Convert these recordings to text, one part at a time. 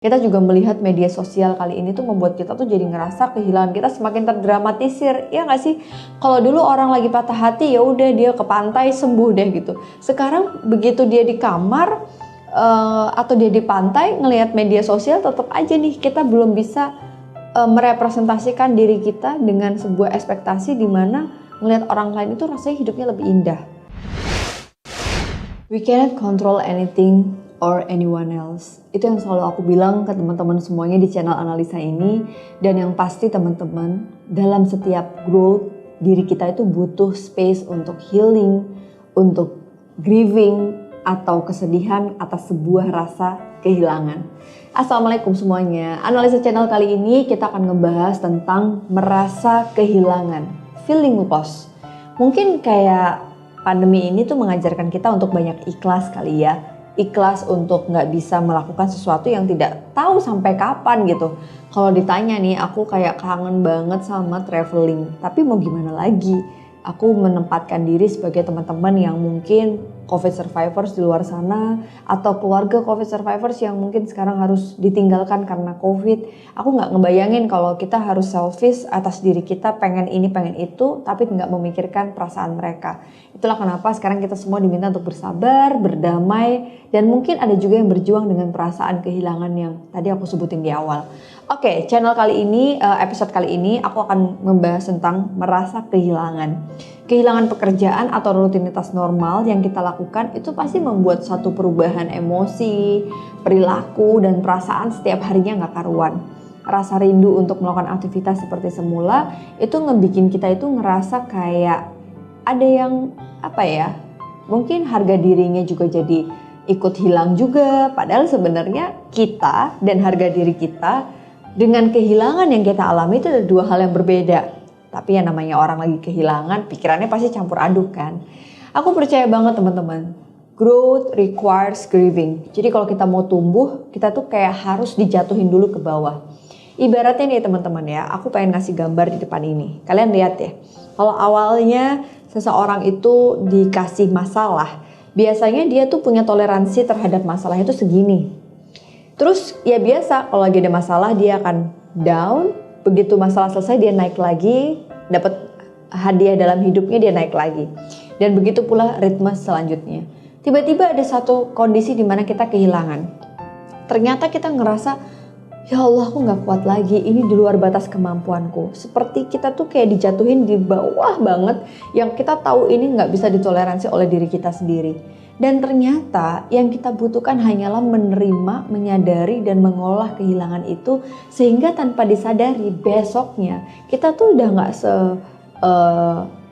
Kita juga melihat media sosial kali ini tuh membuat kita tuh jadi ngerasa kehilangan kita semakin terdramatisir, ya nggak sih? Kalau dulu orang lagi patah hati ya udah dia ke pantai sembuh deh gitu. Sekarang begitu dia di kamar atau dia di pantai ngelihat media sosial, tetap aja nih kita belum bisa merepresentasikan diri kita dengan sebuah ekspektasi di mana ngelihat orang lain itu rasanya hidupnya lebih indah. We cannot control anything or anyone else. Itu yang selalu aku bilang ke teman-teman semuanya di channel analisa ini. Dan yang pasti teman-teman, dalam setiap growth, diri kita itu butuh space untuk healing, untuk grieving, atau kesedihan atas sebuah rasa kehilangan. Assalamualaikum semuanya. Analisa channel kali ini kita akan ngebahas tentang merasa kehilangan, feeling loss. Mungkin kayak pandemi ini tuh mengajarkan kita untuk banyak ikhlas kali ya. Ikhlas untuk nggak bisa melakukan sesuatu yang tidak tahu sampai kapan gitu. Kalau ditanya nih, aku kayak kangen banget sama traveling. Tapi mau gimana lagi? Aku menempatkan diri sebagai teman-teman yang mungkin COVID survivors di luar sana, atau keluarga COVID survivors yang mungkin sekarang harus ditinggalkan karena COVID. Aku nggak ngebayangin kalau kita harus selfish atas diri kita, pengen ini pengen itu, tapi nggak memikirkan perasaan mereka. Itulah kenapa sekarang kita semua diminta untuk bersabar, berdamai, dan mungkin ada juga yang berjuang dengan perasaan kehilangan yang tadi aku sebutin di awal. Oke, channel kali ini, episode kali ini aku akan membahas tentang merasa kehilangan. Kehilangan pekerjaan atau rutinitas normal yang kita lakukan itu pasti membuat satu perubahan emosi, perilaku, dan perasaan setiap harinya nggak karuan. Rasa rindu untuk melakukan aktivitas seperti semula itu ngebikin kita itu ngerasa kayak ada yang mungkin harga dirinya juga jadi ikut hilang juga. Padahal sebenarnya kita dan harga diri kita dengan kehilangan yang kita alami itu ada dua hal yang berbeda. Tapi yang namanya orang lagi kehilangan, pikirannya pasti campur aduk kan. Aku percaya banget teman-teman, growth requires grieving. Jadi kalau kita mau tumbuh, kita tuh kayak harus dijatuhin dulu ke bawah. Ibaratnya nih teman-teman ya, aku pengen ngasih gambar di depan ini. Kalian lihat ya, kalau awalnya seseorang itu dikasih masalah, biasanya dia tuh punya toleransi terhadap masalah itu segini. Terus ya biasa kalau lagi ada masalah dia akan down, begitu masalah selesai dia naik lagi, dapat hadiah dalam hidupnya dia naik lagi. Dan begitu pula ritme selanjutnya. Tiba-tiba ada satu kondisi di mana kita kehilangan. Ternyata kita ngerasa, ya Allah aku gak kuat lagi, ini di luar batas kemampuanku. Seperti kita tuh kayak dijatuhin di bawah banget, yang kita tahu ini gak bisa ditoleransi oleh diri kita sendiri. Dan ternyata yang kita butuhkan hanyalah menerima, menyadari, dan mengolah kehilangan itu. Sehingga tanpa disadari besoknya kita tuh udah gak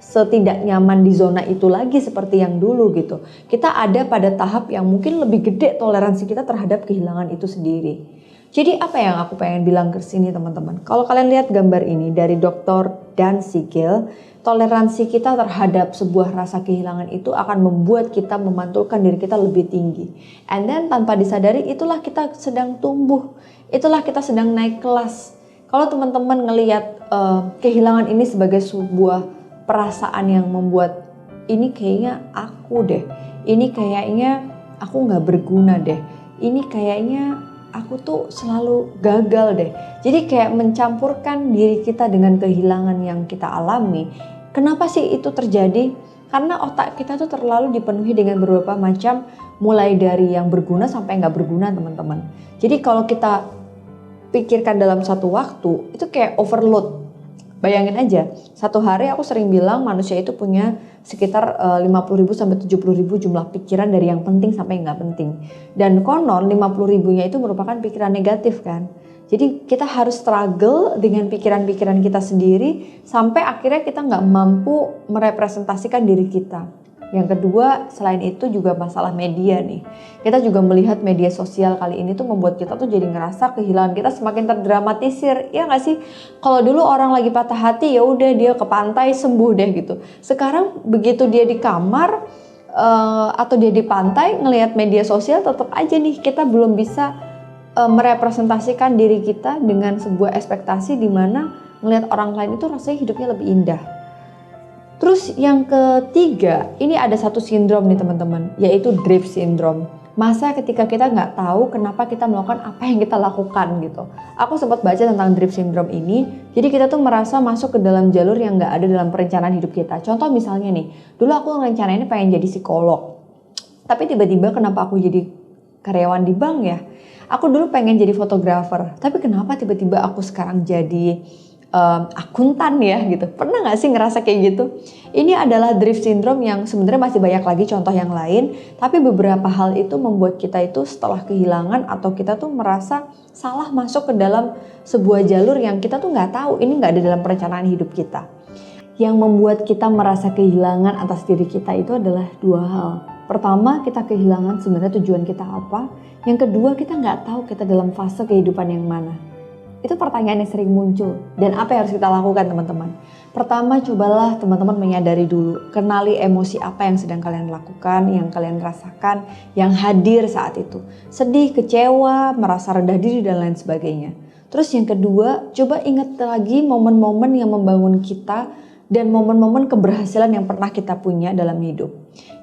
setidak nyaman di zona itu lagi seperti yang dulu gitu. Kita ada pada tahap yang mungkin lebih gede toleransi kita terhadap kehilangan itu sendiri. Jadi apa yang aku pengen bilang ke sini teman-teman? Kalau kalian lihat gambar ini dari Dr. Dan Siegel, toleransi kita terhadap sebuah rasa kehilangan itu akan membuat kita memantulkan diri kita lebih tinggi. And then tanpa disadari itulah kita sedang tumbuh, itulah kita sedang naik kelas. Kalau teman-teman ngelihat kehilangan ini sebagai sebuah perasaan yang membuat ini kayaknya aku deh, ini kayaknya aku gak berguna deh, ini kayaknya aku tuh selalu gagal deh. Jadi kayak mencampurkan diri kita dengan kehilangan yang kita alami. Kenapa sih itu terjadi? Karena otak kita tuh terlalu dipenuhi dengan beberapa macam, mulai dari yang berguna sampai nggak berguna teman-teman. Jadi kalau kita pikirkan dalam satu waktu, itu kayak overload. Bayangin aja, satu hari aku sering bilang manusia itu punya sekitar 50.000 sampai 70.000 jumlah pikiran dari yang penting sampai nggak penting. Dan konon 50.000-nya itu merupakan pikiran negatif kan. Jadi kita harus struggle dengan pikiran-pikiran kita sendiri sampai akhirnya kita nggak mampu merepresentasikan diri kita. Yang kedua, selain itu juga masalah media nih. Kita juga melihat media sosial kali ini tuh membuat kita tuh jadi ngerasa kehilangan kita semakin terdramatisir, ya nggak sih? Kalau dulu orang lagi patah hati ya udah dia ke pantai sembuh deh gitu. Sekarang begitu dia di kamar atau dia di pantai ngelihat media sosial, tetap aja nih kita belum bisa merepresentasikan diri kita dengan sebuah ekspektasi di mana ngelihat orang lain itu rasanya hidupnya lebih indah. Terus yang ketiga, ini ada satu sindrom nih teman-teman, yaitu drift syndrome. masa ketika kita nggak tahu kenapa kita melakukan apa yang kita lakukan gitu. Aku sempat baca tentang drift syndrome ini, jadi kita tuh merasa masuk ke dalam jalur yang nggak ada dalam perencanaan hidup kita. Contoh misalnya nih, dulu aku rencanainnya pengen jadi psikolog, tapi tiba-tiba kenapa aku jadi karyawan di bank ya? Aku dulu pengen jadi fotografer, tapi kenapa tiba-tiba aku sekarang jadi akuntan ya gitu. Pernah gak sih ngerasa kayak gitu? Ini adalah drift syndrome yang sebenarnya masih banyak lagi contoh yang lain, tapi beberapa hal itu membuat kita itu setelah kehilangan atau kita tuh merasa salah masuk ke dalam sebuah jalur yang kita tuh nggak tahu, ini nggak ada dalam perencanaan hidup kita. Yang membuat kita merasa kehilangan atas diri kita itu adalah dua hal. Pertama, kita kehilangan sebenarnya tujuan kita apa. Yang kedua, kita nggak tahu kita dalam fase kehidupan yang mana. Itu pertanyaan yang sering muncul. Dan apa yang harus kita lakukan teman-teman? Pertama, cobalah teman-teman menyadari dulu. Kenali emosi apa yang sedang kalian lakukan, yang kalian rasakan, yang hadir saat itu. Sedih, kecewa, merasa rendah diri, dan lain sebagainya. Terus yang kedua, coba ingat lagi momen-momen yang membangun kita dan momen-momen keberhasilan yang pernah kita punya dalam hidup.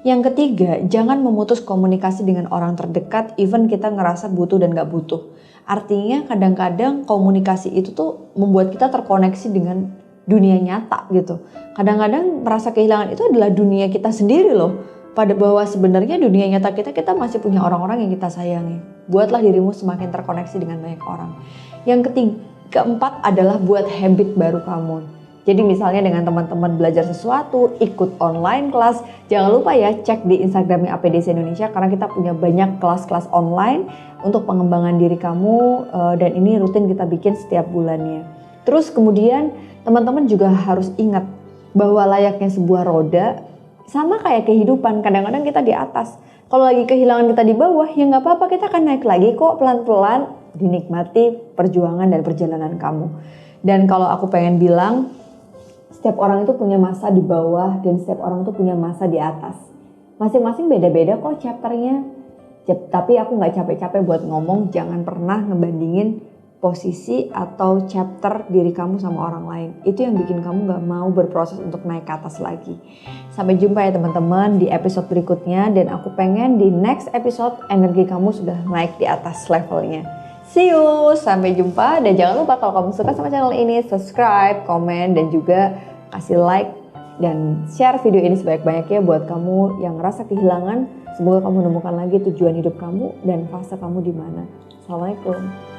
Yang ketiga, jangan memutus komunikasi dengan orang terdekat, even kita ngerasa butuh dan gak butuh. Artinya kadang-kadang komunikasi itu tuh membuat kita terkoneksi dengan dunia nyata gitu. Kadang-kadang merasa kehilangan itu adalah dunia kita sendiri loh. Pada bahwa sebenarnya dunia nyata kita masih punya orang-orang yang kita sayangi. Buatlah dirimu semakin terkoneksi dengan banyak orang. Yang keempat adalah buat habit baru kamu. Jadi misalnya dengan teman-teman belajar sesuatu, ikut online kelas, jangan lupa ya cek di Instagramnya APDC Indonesia karena kita punya banyak kelas-kelas online untuk pengembangan diri kamu dan ini rutin kita bikin setiap bulannya. Terus kemudian teman-teman juga harus ingat bahwa layaknya sebuah roda sama kayak kehidupan, kadang-kadang kita di atas. Kalau lagi kehilangan kita di bawah ya nggak apa-apa, kita akan naik lagi kok pelan-pelan, dinikmati perjuangan dan perjalanan kamu. Dan kalau aku pengen bilang, setiap orang itu punya masa di bawah dan setiap orang itu punya masa di atas. Masing-masing beda-beda kok chapternya. Tapi aku gak capek-capek buat ngomong, jangan pernah ngebandingin posisi atau chapter diri kamu sama orang lain. Itu yang bikin kamu gak mau berproses untuk naik ke atas lagi. Sampai jumpa ya teman-teman di episode berikutnya. Dan aku pengen di next episode energi kamu sudah naik di atas levelnya. See you, sampai jumpa. Dan jangan lupa kalau kamu suka sama channel ini, subscribe, komen, dan juga kasih like dan share video ini sebanyak-banyaknya buat kamu yang ngerasa kehilangan. Semoga kamu menemukan lagi tujuan hidup kamu dan fase kamu di mana. Assalamualaikum.